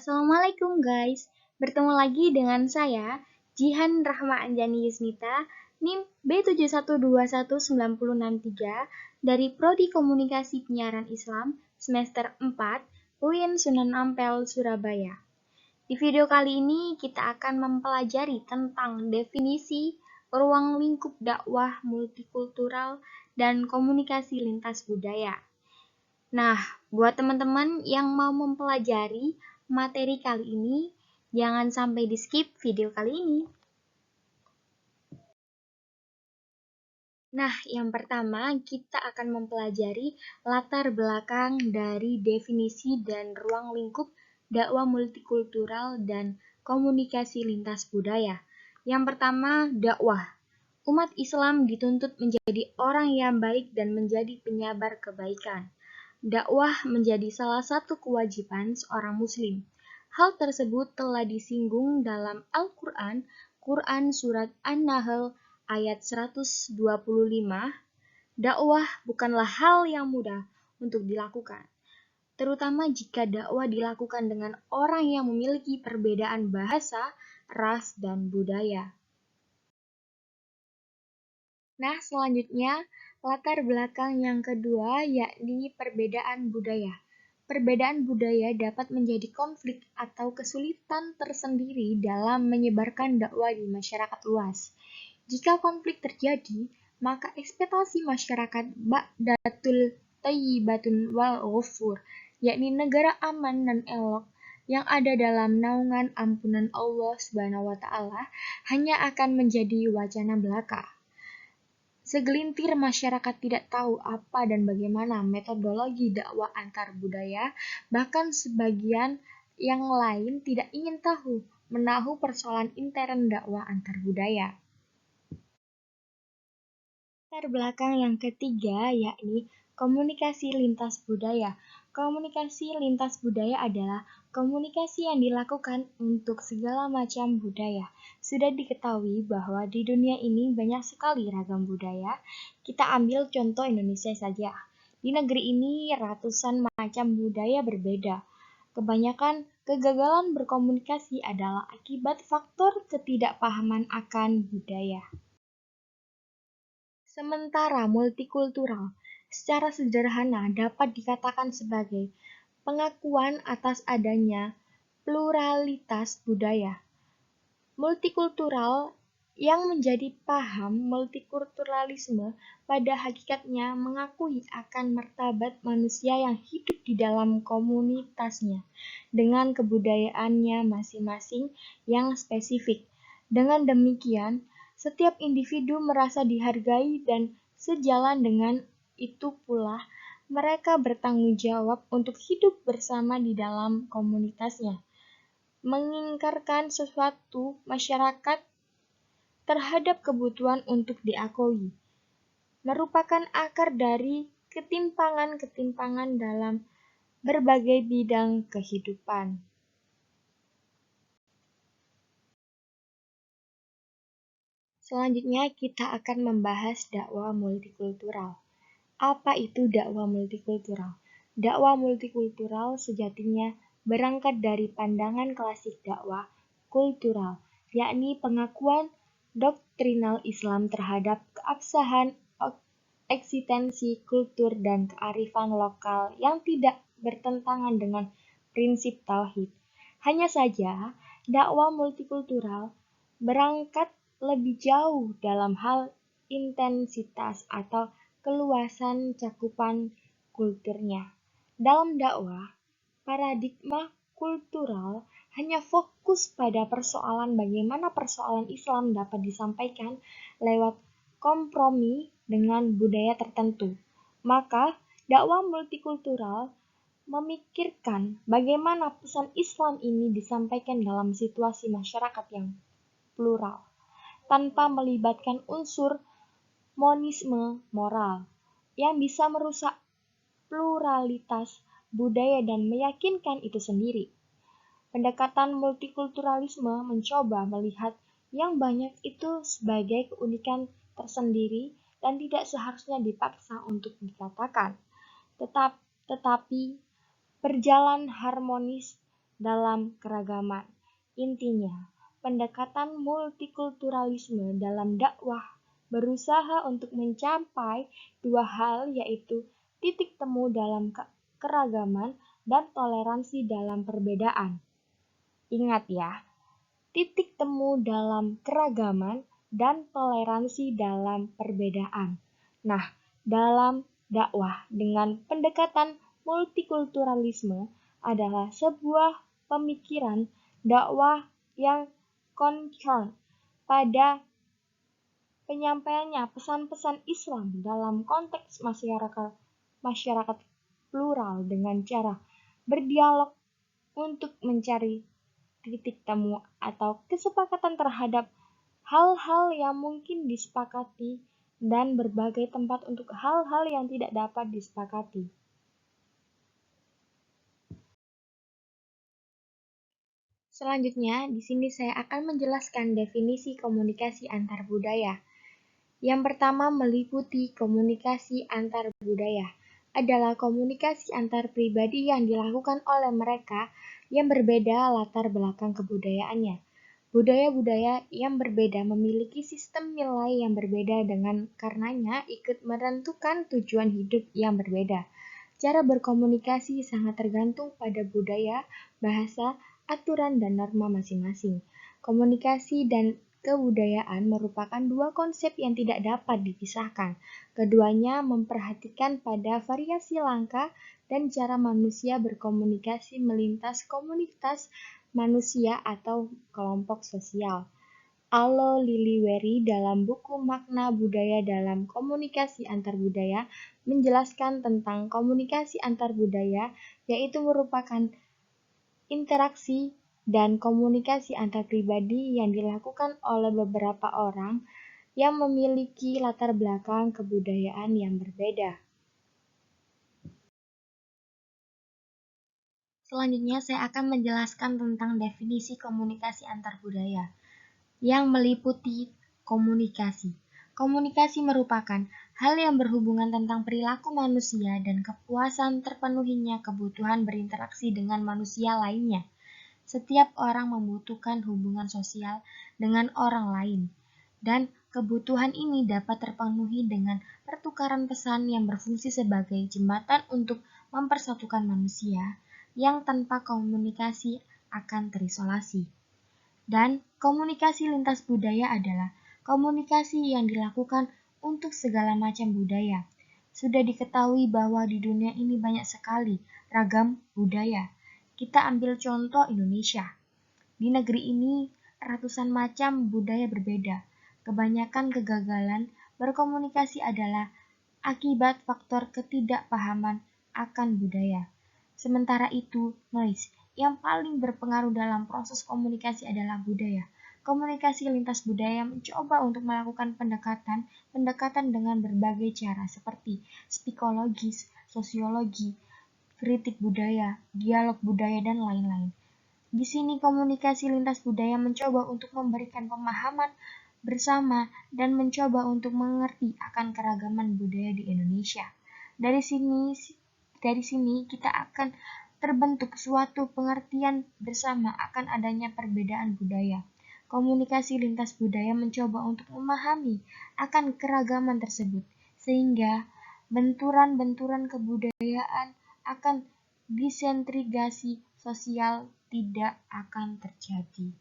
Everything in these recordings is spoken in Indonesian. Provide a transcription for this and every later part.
Assalamualaikum guys, bertemu lagi dengan saya, Jihan Rahma Anjani Yusnita, NIM B71219063 dari Prodi Komunikasi Penyiaran Islam semester 4, UIN Sunan Ampel, Surabaya. Di video kali ini kita akan mempelajari tentang definisi ruang lingkup dakwah multikultural dan komunikasi lintas budaya. Nah, buat teman-teman yang mau mempelajari materi kali ini, jangan sampai di-skip video kali ini. Nah, yang pertama kita akan mempelajari latar belakang dari definisi dan ruang lingkup dakwah multikultural dan komunikasi lintas budaya. Yang pertama, dakwah. Umat Islam dituntut menjadi orang yang baik dan menjadi penyebar kebaikan. Dakwah menjadi salah satu kewajiban seorang muslim. Hal tersebut telah disinggung dalam Al-Quran, Quran Surat An-Nahl ayat 125. Dakwah bukanlah hal yang mudah untuk dilakukan, terutama jika dakwah dilakukan dengan orang yang memiliki perbedaan bahasa, ras, dan budaya. Nah, selanjutnya, latar belakang yang kedua yakni perbedaan budaya. Perbedaan budaya dapat menjadi konflik atau kesulitan tersendiri dalam menyebarkan dakwah di masyarakat luas. Jika konflik terjadi, maka ekspektasi masyarakat ba'datul thayyibatun wal ghafur, yakni negara aman dan elok yang ada dalam naungan ampunan Allah Subhanahu wa Ta'ala, hanya akan menjadi wacana belaka. Segelintir masyarakat tidak tahu apa dan bagaimana metodologi dakwah antar budaya, bahkan sebagian yang lain tidak ingin tahu menahu persoalan intern dakwah antar budaya. Latar belakang yang ketiga yakni komunikasi lintas budaya. Komunikasi lintas budaya adalah komunikasi yang dilakukan untuk segala macam budaya. Sudah diketahui bahwa di dunia ini banyak sekali ragam budaya. Kita ambil contoh Indonesia saja. Di negeri ini ratusan macam budaya berbeda. Kebanyakan kegagalan berkomunikasi adalah akibat faktor ketidakpahaman akan budaya. Sementara multikultural secara sederhana dapat dikatakan sebagai pengakuan atas adanya pluralitas budaya. Multikultural yang menjadi paham multikulturalisme pada hakikatnya mengakui akan martabat manusia yang hidup di dalam komunitasnya dengan kebudayaannya masing-masing yang spesifik. Dengan demikian, setiap individu merasa dihargai dan sejalan dengan itu pula mereka bertanggung jawab untuk hidup bersama di dalam komunitasnya. Mengingkarkan sesuatu masyarakat terhadap kebutuhan untuk diakui merupakan akar dari ketimpangan-ketimpangan dalam berbagai bidang kehidupan. Selanjutnya kita akan membahas dakwah multikultural. Apa itu dakwah multikultural? Dakwah multikultural sejatinya berangkat dari pandangan klasik dakwah kultural, yakni pengakuan doktrinal Islam terhadap keabsahan eksistensi kultur dan kearifan lokal yang tidak bertentangan dengan prinsip tauhid. Hanya saja, dakwah multikultural berangkat lebih jauh dalam hal intensitas atau keluasan cakupan kulturnya. Dalam dakwah, paradigma kultural hanya fokus pada persoalan bagaimana persoalan Islam dapat disampaikan lewat kompromi dengan budaya tertentu. Maka, dakwah multikultural memikirkan bagaimana pesan Islam ini disampaikan dalam situasi masyarakat yang plural, tanpa melibatkan unsur monisme moral yang bisa merusak pluralitas budaya dan meyakinkan itu sendiri. Pendekatan multikulturalisme mencoba melihat yang banyak itu sebagai keunikan tersendiri dan tidak seharusnya dipaksa untuk dikatakan, tetapi berjalan harmonis dalam keragaman. Intinya, pendekatan multikulturalisme dalam dakwah berusaha untuk mencapai dua hal, yaitu titik temu dalam keragaman dan toleransi dalam perbedaan. Ingat ya, titik temu dalam keragaman dan toleransi dalam perbedaan. Nah, dalam dakwah dengan pendekatan multikulturalisme adalah sebuah pemikiran dakwah yang concern pada penyampaiannya pesan-pesan Islam dalam konteks masyarakat plural dengan cara berdialog untuk mencari titik temu atau kesepakatan terhadap hal-hal yang mungkin disepakati dan berbagai tempat untuk hal-hal yang tidak dapat disepakati. Selanjutnya, di sini saya akan menjelaskan definisi komunikasi antar budaya. Yang pertama, meliputi komunikasi antar budaya adalah komunikasi antar pribadi yang dilakukan oleh mereka yang berbeda latar belakang kebudayaannya. Budaya-budaya yang berbeda memiliki sistem nilai yang berbeda, dengan karenanya ikut menentukan tujuan hidup yang berbeda. Cara berkomunikasi sangat tergantung pada budaya, bahasa, aturan, dan norma masing-masing. Komunikasi dan kebudayaan merupakan dua konsep yang tidak dapat dipisahkan. Keduanya memperhatikan pada variasi langkah dan cara manusia berkomunikasi melintas komunitas manusia atau kelompok sosial. Alo Liliweri dalam buku Makna Budaya dalam Komunikasi Antar Budaya menjelaskan tentang komunikasi antar budaya, yaitu merupakan interaksi dan komunikasi antar pribadi yang dilakukan oleh beberapa orang yang memiliki latar belakang kebudayaan yang berbeda. Selanjutnya saya akan menjelaskan tentang definisi komunikasi antar budaya yang meliputi komunikasi. Komunikasi merupakan hal yang berhubungan tentang perilaku manusia dan kepuasan terpenuhinya kebutuhan berinteraksi dengan manusia lainnya. Setiap orang membutuhkan hubungan sosial dengan orang lain, dan kebutuhan ini dapat terpenuhi dengan pertukaran pesan yang berfungsi sebagai jembatan untuk mempersatukan manusia yang tanpa komunikasi akan terisolasi. Dan komunikasi lintas budaya adalah komunikasi yang dilakukan untuk segala macam budaya. Sudah diketahui bahwa di dunia ini banyak sekali ragam budaya. Kita ambil contoh Indonesia. Di negeri ini ratusan macam budaya berbeda. Kebanyakan kegagalan berkomunikasi adalah akibat faktor ketidakpahaman akan budaya. Sementara itu, noise yang paling berpengaruh dalam proses komunikasi adalah budaya. Komunikasi lintas budaya mencoba untuk melakukan pendekatan dengan berbagai cara seperti psikologis, sosiologi, kritik budaya, dialog budaya, dan lain-lain. Di sini komunikasi lintas budaya mencoba untuk memberikan pemahaman bersama dan mencoba untuk mengerti akan keragaman budaya di Indonesia. Dari sini kita akan terbentuk suatu pengertian bersama akan adanya perbedaan budaya. Komunikasi lintas budaya mencoba untuk memahami akan keragaman tersebut, sehingga benturan-benturan kebudayaan akan disentrigasi sosial tidak akan terjadi.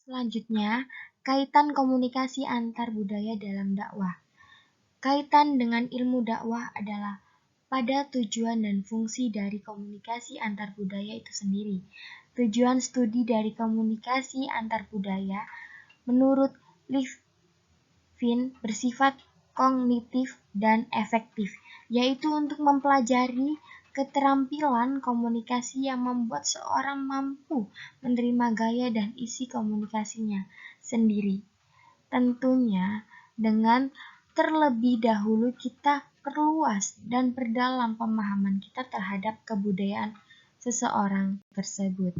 Selanjutnya, kaitan komunikasi antar budaya dalam dakwah. Kaitan dengan ilmu dakwah adalah pada tujuan dan fungsi dari komunikasi antar budaya itu sendiri. Tujuan studi dari komunikasi antar budaya menurut Levin bersifat kognitif dan efektif, yaitu untuk mempelajari keterampilan komunikasi yang membuat seorang mampu menerima gaya dan isi komunikasinya sendiri. Tentunya dengan terlebih dahulu kita perluas dan perdalam pemahaman kita terhadap kebudayaan seseorang tersebut.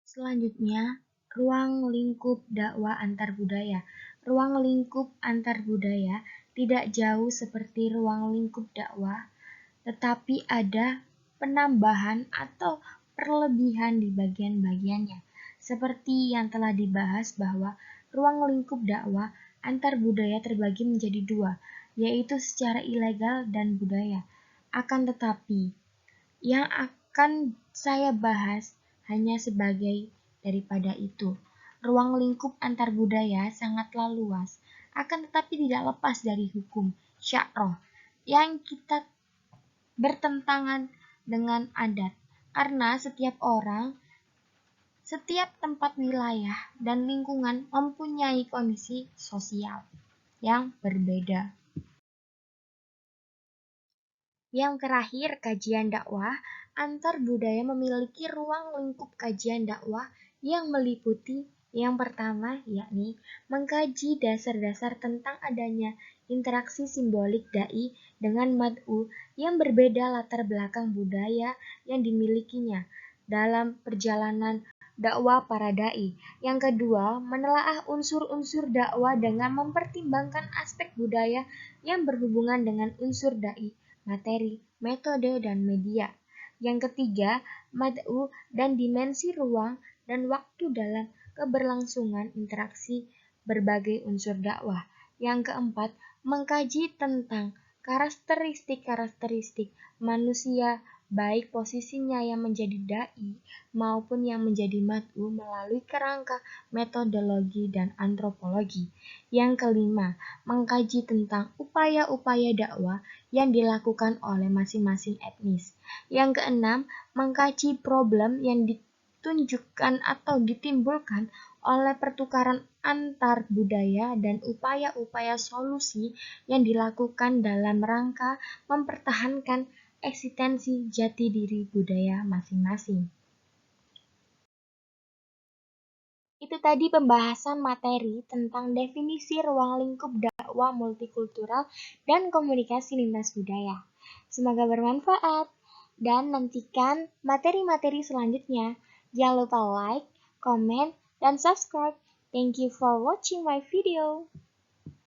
Selanjutnya, ruang lingkup dakwah antar budaya. Ruang lingkup antar budaya tidak jauh seperti ruang lingkup dakwah, tetapi ada penambahan atau perlebihan di bagian-bagiannya. Seperti yang telah dibahas bahwa ruang lingkup dakwah antar budaya terbagi menjadi dua, yaitu secara ilegal dan budaya. Akan tetapi, yang akan saya bahas hanya sebagai daripada itu. Ruang lingkup antar budaya sangatlah luas, akan tetapi tidak lepas dari hukum sya'roh yang kita bertentangan dengan adat. Karena setiap orang, setiap tempat wilayah dan lingkungan mempunyai kondisi sosial yang berbeda. Yang terakhir, kajian dakwah antar budaya memiliki ruang lingkup kajian dakwah yang meliputi yang pertama, yakni mengkaji dasar-dasar tentang adanya interaksi simbolik dai dengan mad'u yang berbeda latar belakang budaya yang dimilikinya dalam perjalanan dakwah para dai. Yang kedua, menelaah unsur-unsur dakwah dengan mempertimbangkan aspek budaya yang berhubungan dengan unsur dai, materi, metode, dan media. Yang ketiga, mad'u dan dimensi ruang dan waktu dalam keberlangsungan interaksi berbagai unsur dakwah. Yang keempat, mengkaji tentang karakteristik-karakteristik manusia, baik posisinya yang menjadi dai maupun yang menjadi mad'u melalui kerangka metodologi dan antropologi. Yang kelima, mengkaji tentang upaya-upaya dakwah yang dilakukan oleh masing-masing etnis. Yang keenam, mengkaji problem yang ditunjukkan atau ditimbulkan oleh pertukaran antar budaya dan upaya-upaya solusi yang dilakukan dalam rangka mempertahankan eksistensi jati diri budaya masing-masing. Itu tadi pembahasan materi tentang definisi ruang lingkup dakwah multikultural dan komunikasi lintas budaya. Semoga bermanfaat dan nantikan materi-materi selanjutnya. Jangan lupa like, comment, dan subscribe. Thank you for watching my video.